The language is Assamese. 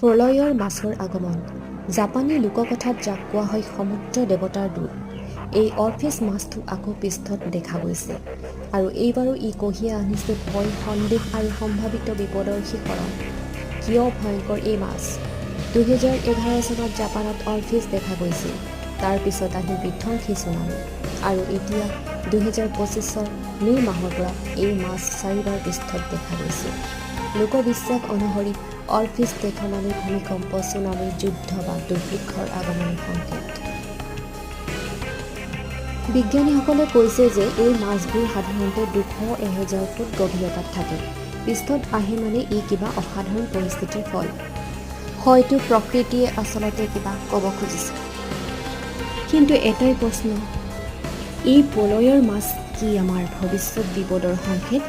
প্ৰলয়ৰ মাছৰ আগমন। জাপানী লোককথাত যাক কোৱা হয় সমুদ্ৰ দেৱতাৰ দূত, এই অৰফিছ মাছটো আকৌ পৃষ্ঠত দেখা গৈছে আৰু এইবাৰো ই কঢ়িয়াই আনিছে ভয়, সন্দেহ আৰু সম্ভাৱিত বিপদৰ শিখৰত। কিয় ভয়ংকৰ এই মাছ? 2011 চনত জাপানত অৰফিছ দেখা গৈছিল। তাৰ পিছত আহিল বিধ্বংসী চুনামি আৰু এতিয়া 2025 মে' মাহৰ পৰা এই মাছ 4বাৰ পৃষ্ঠত দেখা গৈছে। লোকবিশ্বাস অনুসৰি অৰফিছ দেখা মানে ভূমিকম্প, চুনামি, যুদ্ধ বা দুৰ্ভিক্ষৰ আগমনৰ সংকেত। বিজ্ঞানীসকলে কৈছে যে এই মাছবোৰ সাধাৰণতে 200-1000 ফুট গভীৰতাত থাকে। পৃষ্ঠত আহে মানে ই কিবা অসাধাৰণ পৰিস্থিতিৰ ফল। হয়তো প্ৰকৃতিয়ে আচলতে কিবা ক'ব খুজিছে। কিন্তু এটাই প্ৰশ্ন, এই প্ৰলয়ৰ মাছ কি আমাৰ ভৱিষ্যত বিপদৰ সংকেত?